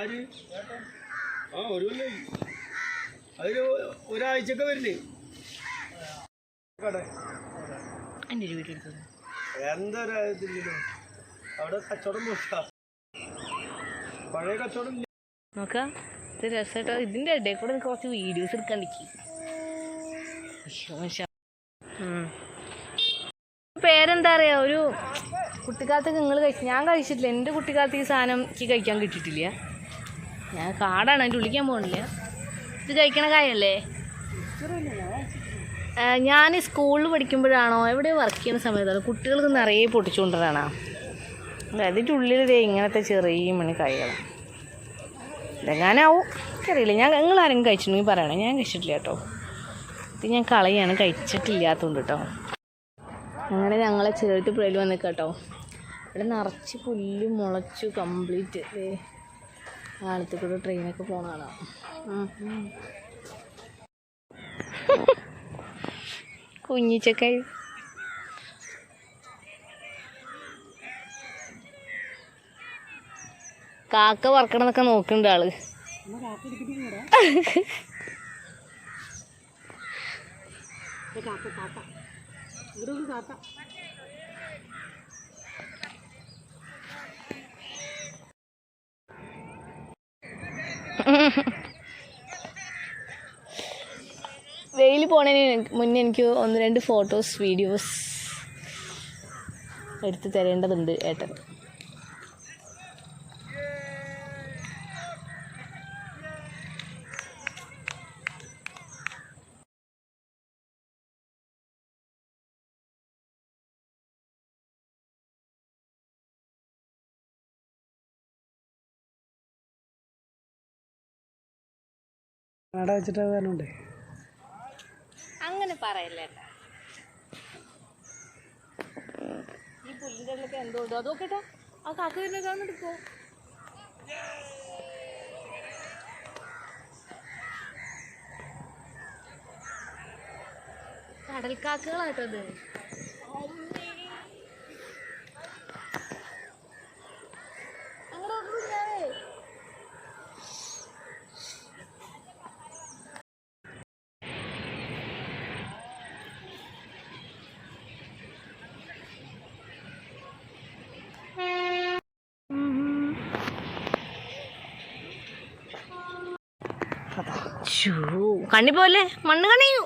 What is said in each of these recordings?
അതിന് ഒരാഴ്ചയൊക്കെ വരില്ലേ എന്താ അവിടെ കച്ചവടം പഴയ കച്ചവടം നോക്കാം. ഇത് രസമായിട്ടോ. ഇതിൻ്റെ ഇടയിൽ കൂടെ കുറച്ച് വീഡിയോസ് എടുക്കാണ്ടിരിക്കും. പേരെന്താ അറിയാ, ഒരു കുട്ടിക്കാലത്തൊക്കെ നിങ്ങൾ കഴിച്ചു, ഞാൻ കഴിച്ചിട്ടില്ല. എൻ്റെ കുട്ടിക്കാലത്ത് ഈ സാധനം എനിക്ക് കഴിക്കാൻ കിട്ടിയിട്ടില്ല. ഞാൻ കാടാണ്, അതിൻ്റെ ഉള്ളിക്കാൻ പോകണില്ല. ഇത് കഴിക്കണ കായല്ലേ? ഞാൻ സ്കൂളിൽ പഠിക്കുമ്പോഴാണോ എവിടെയോ വർക്ക് ചെയ്യുന്ന സമയത്താണ് കുട്ടികൾക്ക് നിറയെ പൊട്ടിച്ചുകൊണ്ടതാണ്. അതിൻ്റെ ഉള്ളിൽ ഇങ്ങനത്തെ ചെറിയ മണി കായകളാണ്. ഇതെങ്ങാനാവും എനിക്കറിയില്ല. നിങ്ങളാരും കഴിച്ചിട്ടുണ്ടെങ്കിൽ പറയണേ. ഞാൻ കഴിച്ചിട്ടില്ല കേട്ടോ. ഇത് ഞാൻ കളയാണ്, കഴിച്ചിട്ടില്ലാത്തതുകൊണ്ട് കേട്ടോ. അങ്ങനെ ഞങ്ങളെ ചേർത്തുപുഴയിൽ വന്ന് കേട്ടോ. ഇവിടെ നിറച്ച് പുല്ല് മുളച്ചു കംപ്ലീറ്റ്. കാലത്ത് കൂടെ ട്രെയിനൊക്കെ പോകണതാണ്. കുഞ്ഞിച്ചക്കായി കാക്ക പറക്കണമെന്നൊക്കെ നോക്കുന്നുണ്ട് ആള്. വെയിൽ പോണതിന് മുന്നേ എനിക്ക് 1-2 ഫോട്ടോസ് വീഡിയോസ് എടുത്ത് തരേണ്ടതുണ്ട് ഏട്ടൻ. അങ്ങനെ പറയല്ലേ. ഈ പുല്ലിൻ്റെ ഉള്ളിലൊക്കെ എന്തോ ഉണ്ടോ അതൊക്കെ ആ കാക്ക വരുന്നതാണെന്ന് പോ. കടൽക്കാക്കകളാട്ടോ ഇത്. കണ്ണി പോലെ മണ്ണ് കണിയൂ.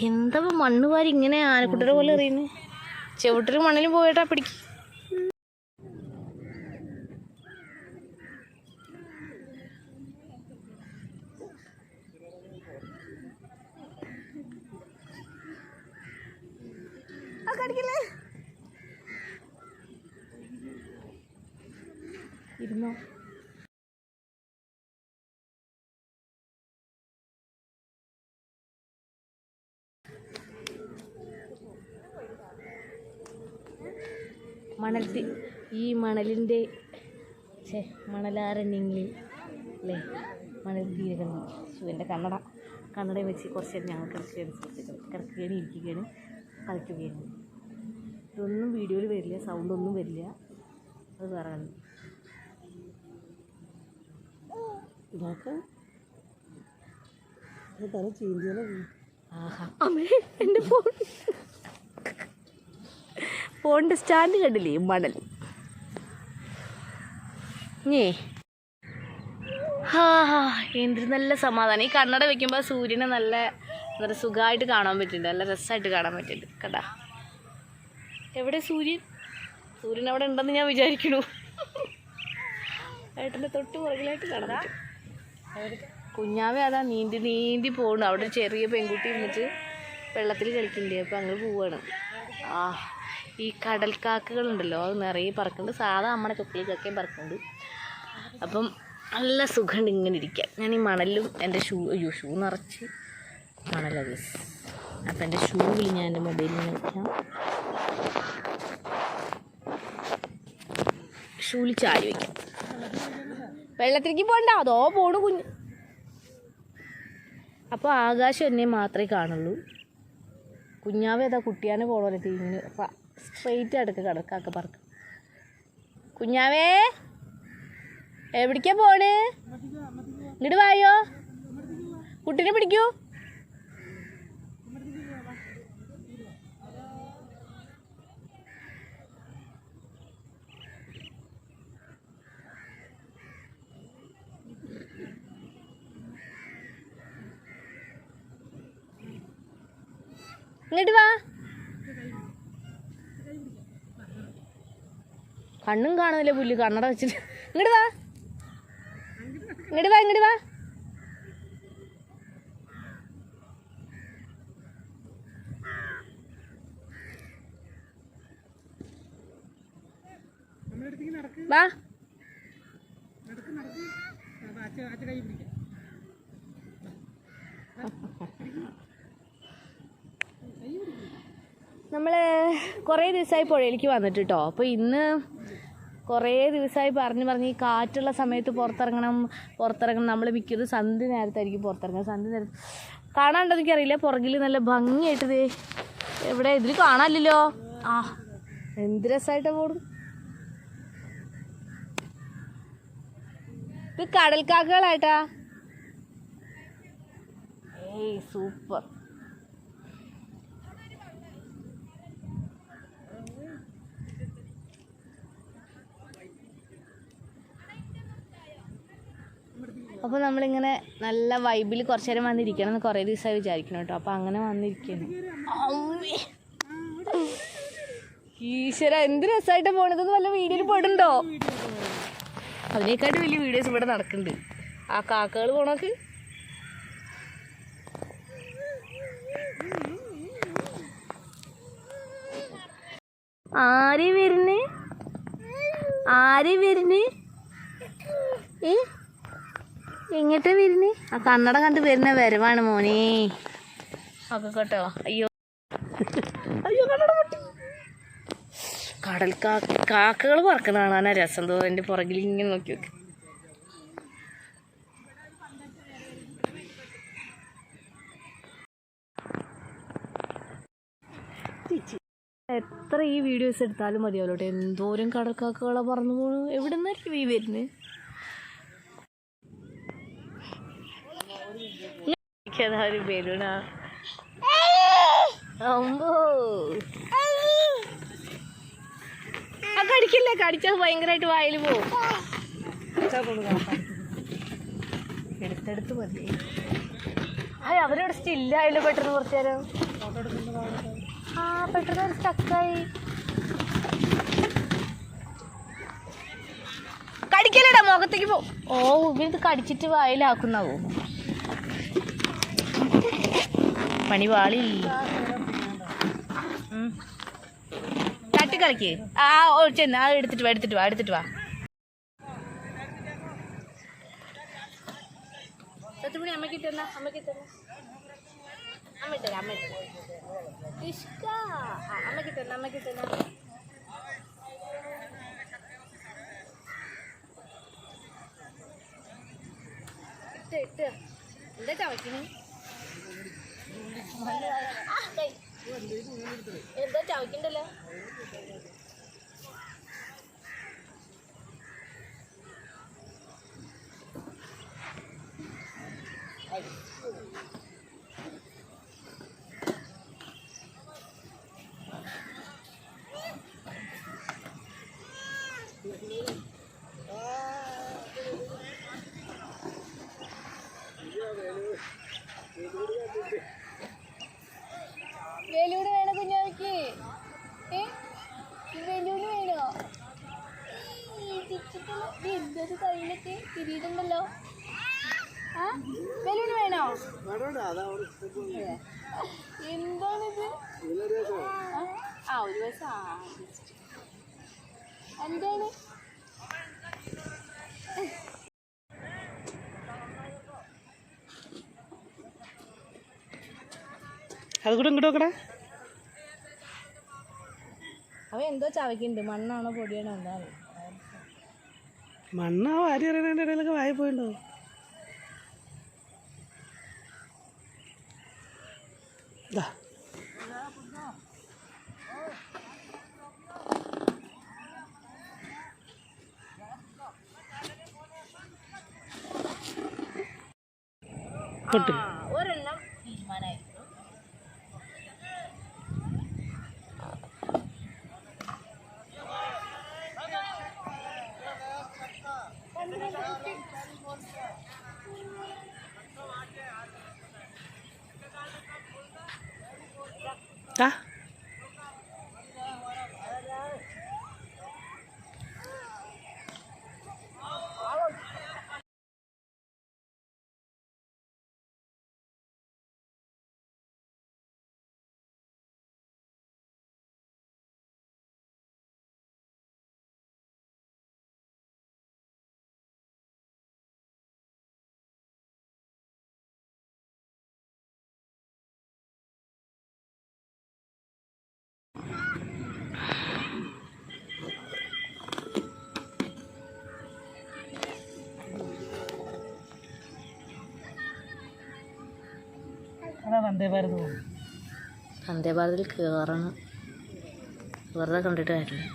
എന്താ മണ്ണ് വാരി ഇങ്ങനെ ആനക്കുട്ടിയുടെ പോലെ എറിയുന്നു. ചെവിട്ടൊരു മണ്ണിലും പോയിട്ടാ പിടിക്കും. ഇരുന്നോ. ഈ മണലിൻ്റെ മണലാരണ്യങ്ങളിൽ അല്ലേ മണൽ തീരകങ്ങൾ. എൻ്റെ കണ്ണടയും വെച്ച് കുറച്ച് നേരം ഞങ്ങൾ കിടക്കുകയാണ്, ഇരിക്കുകയാണ്, കളിക്കുകയാണ്. ഇതൊന്നും വീഡിയോയിൽ വരില്ല, സൗണ്ടൊന്നും വരില്ല. അത് വേറെ കണ്ടു ഇതൊക്കെ തല ചീന്തിയാലോ. ആഹാ അമ്മേ, എൻ്റെ ഫോണിൻ്റെ സ്റ്റാൻഡ് കണ്ടില്ലേ മണൽ. എന്തൊരു നല്ല സമാധാനം. ഈ കണ്ണട വെക്കുമ്പോൾ സൂര്യനെ നല്ല എന്താ സുഖമായിട്ട് കാണാൻ പറ്റുന്നുണ്ട്, നല്ല രസമായിട്ട് കാണാൻ പറ്റുന്നുണ്ട്. കണ്ടാ എവിടെ സൂര്യൻ അവിടെ ഉണ്ടെന്ന് ഞാൻ വിചാരിക്കണു. ഏട്ടൻ്റെ തൊട്ട് പുറകിലായിട്ട് കാണാൻ പറ്റും. കുഞ്ഞാവേ അതാ നീന്തി പോകണം. അവിടെ ചെറിയ പെൺകുട്ടി ഇരുന്നിട്ട് വെള്ളത്തിൽ കളിക്കണ്ടേ, അപ്പം അങ്ങ് പോവാണ്. ഈ കടൽക്കാക്കകളുണ്ടല്ലോ അത് നിറയെ പറക്കുന്നുണ്ട്. സാധാ നമ്മുടെ തൊക്കിലേക്കൊക്കെയും പറക്കുന്നുണ്ട്. അപ്പം നല്ല സുഖമുണ്ട് ഇങ്ങനെ ഇരിക്കാൻ. ഞാൻ ഈ മണലിലും എൻ്റെ ഷൂ നിറച്ച് മണലത്. അപ്പം എൻ്റെ ഷൂവിൽ ഞാൻ എൻ്റെ മൊബൈലിൽ നിന്ന് വയ്ക്കാം. ഷൂവിൽ ചാരി വയ്ക്കാം. വെള്ളത്തിലേക്ക് പോകണ്ട, അതോ പോണു കുഞ്ഞ്. അപ്പോൾ ആകാശം എന്നെ മാത്രമേ കാണുള്ളൂ. കുഞ്ഞാവേ അതാ കുട്ടിയാനെ പോകണമല്ലോ ഇങ്ങനെ സ്ട്രെയിറ്റ് അടുക്ക് കടക്കാക്ക പറക്കും. കുഞ്ഞാവേ എവിടേക്കാ പോണ്? ഇങ്ങോട്ട് വായോ, കുട്ടീനെ പിടിക്കൂ. ഇങ്ങോട്ട് വാ. കണ്ണും കാണുന്നില്ല പുല്ല്, കണ്ണട വെച്ചിട്ട്. ഇങ്ങോട്ട് വാ, ഇങ്ങോട്ട് വാ, ഇങ്ങോട്ട് വാ. വാ. നമ്മൾ കുറേ ദിവസമായി പുഴയിലേക്ക് വന്നിട്ട് കേട്ടോ. അപ്പോൾ ഇന്ന് കുറേ ദിവസമായി പറഞ്ഞ് ഈ കാറ്റുള്ള സമയത്ത് പുറത്തിറങ്ങണം. നമ്മൾ മിക്കത് സന്ധ്യ നേരത്തായിരിക്കും പുറത്തിറങ്ങുക. സന്ധ്യ നേരത്ത് കാണാനുണ്ടോ എനിക്കറിയില്ല. പുറകിൽ നല്ല ഭംഗിയായിട്ടത് എവിടെ ഇതിൽ കാണാനില്ലല്ലോ. ആ എന്ത് രസമായിട്ടാണ് പോടും. ഇത് കടൽക്കാക്കകളായിട്ടാ. ഏയ് സൂപ്പർ. അപ്പോൾ നമ്മളിങ്ങനെ നല്ല വൈബിൽ കുറച്ച് നേരം വന്നിരിക്കണം എന്ന് കുറേ ദിവസമായി വിചാരിക്കണം കേട്ടോ. അപ്പോൾ അങ്ങനെ വന്നിരിക്കണം. ഈശ്വര എന്ത് രസമായിട്ട് പോണതെന്ന് വല്ല വീഡിയോയിൽ പെടുണ്ടോ? അതിനേക്കാട്ട് വലിയ വീഡിയോസ് ഇവിടെ നടക്കുന്നുണ്ട്. ആ കാക്കകൾ പോണോക്ക്. ആര് വരുന്നേ? എങ്ങോട്ടാ വരുന്നേ? ആ കണ്ണട കണ്ട് വരുന്ന വരവാണ് മോനെ. ഒക്കെ കേട്ടോ. അയ്യോ കണ്ണട പൊട്ടി. കാക്കകൾ പറക്കണ കാണാനാ രസം തോന്നുന്നു. എൻ്റെ പുറകിൽ ഇങ്ങനെ നോക്കി നോക്കി. എത്ര ഈ വീഡിയോസ് എടുത്താലും മതിയാവല്ലോ. എന്തോരം കടൽക്കാക്കകളെ പറന്നു പോണു. എവിടെ നിന്നായിരിക്കും ഈ വരുന്നത്? ഒരു ബലൂണാ. അമ്പോ ആ കടിക്കില്ലേ, കടിച്ചാൽ ഭയങ്കരമായിട്ട് വായിൽ പോവും. എടുത്തെടുത്ത് മതി. അവരവിടെ സ്റ്റില്ലായല്ലോ പെട്ടെന്ന് കുറച്ചു നേരം. ആ പെട്ടെന്ന് ഒരു സ്റ്റക്കായി. കടിക്കല്ലേടാ, മുഖത്തേക്ക് പോ. ഓ ഇവരിത് കടിച്ചിട്ട് വായിലാക്കുന്നാവോ? പണി പാളി. തട്ടിക്കളിക്ക്. ആ ഓ ചെന്ന് അത് എടുത്തിട്ട് വാ. സത്യപ്പണി അമ്മക്കിട്ടല്ല. ഇഷ്ട അമ്മക്കിട്ടല്ല. ഇട്ട് എന്താ ചവയ്ക്കണേ? എന്താ ചവയ്ക്കണ്ടല്ലോ. വെലൂട് വേണോ കുഞ്ഞാവിക്ക്? വെലൂട് വേണോ? എന്തൊരു കയ്യിലൊക്കെ തിരിയിട്ടുണ്ടല്ലോ. ആ വെലൂട് വേണോ? എന്താണിത്? ആ ഒരു ദിവസം എന്താണ്? അത് കൂടെ ഇങ്ങോട്ട് നോക്കണേ. അവ എന്തോ ചവയ്ക്കുന്നുണ്ട്. മണ്ണാണോ പൊടിയാണോ എന്താണ്? മണ്ണാ വാരി അറിയണതിൻ്റെ ഇടയിലൊക്കെ വായി പോയിണ്ടോ? ഇതാ കൊട്ട് ഒരെണ്ണം തീരുമാനമായിരുന്നു. ദാ അതാ വന്ദേ ഭാരത് പോകും. വന്ദേ ഭാരതിൽ കയറണം, വെറുതെ കണ്ടിട്ട് കാര്യമില്ല.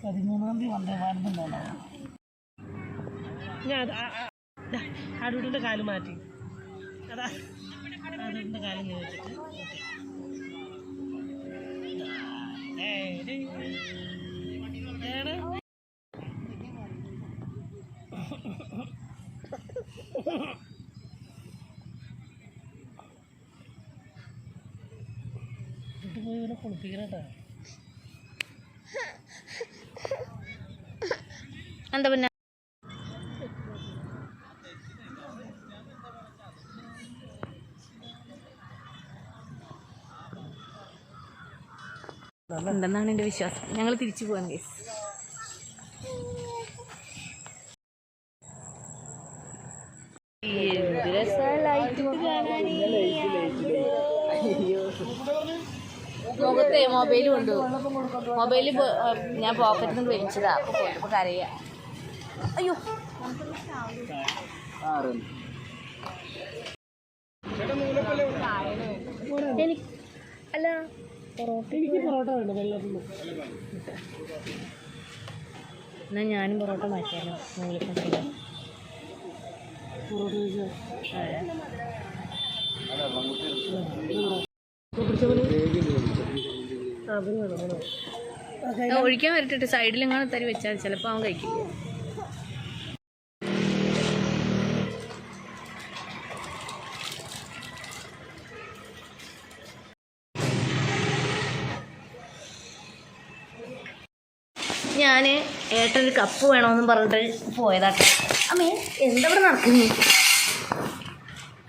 13-ാം തീയതി വന്ദേ ഭാരത് ഉണ്ടാവും. ഞാൻ ആടുവിട്ടിൻ്റെ കാല് മാറ്റി, അതാ ആടുവിട്ടിൻ്റെ കാലം ചോദിച്ചിട്ട് പോയി ഇവനെ കുളിപ്പിക്കണേട്ടാ. എന്താ പിന്നെ ഉണ്ടെന്നാണ് എൻ്റെ വിശ്വാസം. ഞങ്ങൾ തിരിച്ചു പോകാൻ കേസ്. മുഖത്തെ മൊബൈൽ കൊണ്ടുപോകും. മൊബൈൽ ഞാൻ പോക്കറ്റിൽ നിന്ന് വലിച്ചതാ. അപ്പോൾ പോയപ്പോൾ കരയുക. അയ്യോ എനിക്ക് അല്ല പൊറോട്ട വേണ്ട വെള്ളത്തിൽ. എന്നാൽ ഞാനും പൊറോട്ട മാറ്റിയാലോ? നൂലപ്പത്തില്ല ഒഴിക്കാൻ വരട്ടിട്ട് സൈഡിലെങ്ങാനും തരി വെച്ചാൽ ചിലപ്പോൾ അവൻ കഴിക്കില്ല. ഞാൻ ഏട്ടനൊരു കപ്പ് വേണമെന്നും പറഞ്ഞിട്ട് പോയതാട്ടെ. അമ്മേ എന്താ ഇവിടെ നടക്കുന്നു?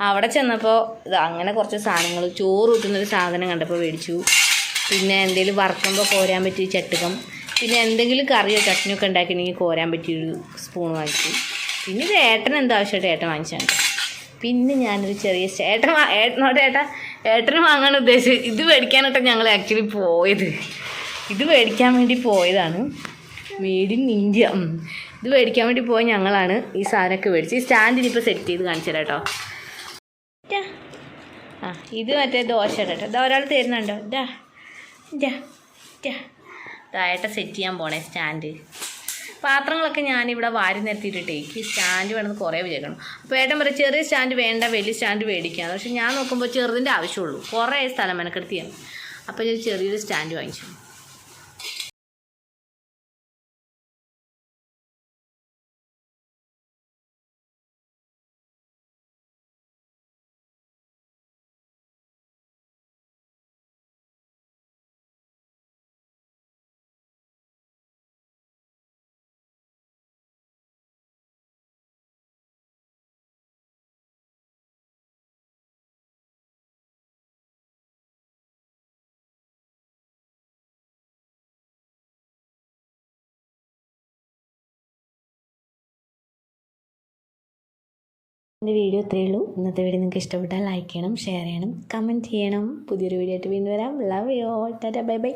അവിടെ ചെന്നപ്പോൾ ഇത് അങ്ങനെ കുറച്ച് സാധനങ്ങൾ, ചോറ് കൂട്ടുന്നൊരു സാധനം കണ്ടപ്പോൾ മേടിച്ചു. പിന്നെ എന്തെങ്കിലും വറുക്കുമ്പോൾ കോരാൻ പറ്റിയ ചട്ടുകം, പിന്നെ എന്തെങ്കിലും കറിയോ ചട്നിയോ ഒക്കെ ഉണ്ടാക്കിയിട്ടുണ്ടെങ്കിൽ കോരാൻ പറ്റിയൊരു സ്പൂൺ വാങ്ങിച്ചു. പിന്നെ ഇത് ഏട്ടൻ എന്താവശ്യമായിട്ട് ഏട്ടൻ വാങ്ങിച്ചാണ്. പിന്നെ ഞാനൊരു ചെറിയ ഏട്ടന് വാങ്ങാൻ ഉദ്ദേശിച്ചത് ഇത് മേടിക്കാനായിട്ട് ഞങ്ങൾ ആക്ച്വലി പോയത്. ഇത് മേടിക്കാൻ വേണ്ടി പോയതാണ്. Made in India. ഇത് മേടിക്കാൻ വേണ്ടി പോയ ഞങ്ങളാണ് ഈ സാധനമൊക്കെ മേടിച്ച്. ഈ സ്റ്റാൻഡിനിപ്പോൾ സെറ്റ് ചെയ്ത് കാണിച്ചു തരാം കേട്ടോ. ആ ഇത് മറ്റേ ദോശ കേട്ടോ. ഇതാ ഒരാൾ തരുന്നുണ്ടോ? ഇതായിട്ട് സെറ്റ് ചെയ്യാൻ പോണേ സ്റ്റാൻഡ്. പാത്രങ്ങളൊക്കെ ഞാനിവിടെ വാരി നിരത്തിയിട്ടിട്ടേ എനിക്ക് സ്റ്റാൻഡ് വേണമെന്ന് കുറേ വിചാരിക്കണം. അപ്പോൾ ഏട്ടൻ പറയും ചെറിയ സ്റ്റാൻഡ് വേണ്ട, വലിയ സ്റ്റാൻഡ് മേടിക്കാമെന്ന്. പക്ഷെ ഞാൻ നോക്കുമ്പോൾ ചെറുതിൻ്റെ ആവശ്യമുള്ളൂ, കുറേ സ്ഥലം മെനക്കെടുത്തിയാണ്. അപ്പോൾ ഞാൻ ചെറിയൊരു സ്റ്റാൻഡ് വാങ്ങിച്ചു. എൻ്റെ വീഡിയോ ഇത്രയേ ഉള്ളൂ. ഇന്നത്തെ വീഡിയോ നിങ്ങൾക്ക് ഇഷ്ടപ്പെട്ടാൽ ലൈക്ക് ചെയ്യണം, ഷെയർ ചെയ്യണം, കമൻറ്റ് ചെയ്യണം. പുതിയൊരു വീഡിയോ ആയിട്ട് വീണ്ടും വരാം. Love you all. Tata bye bye.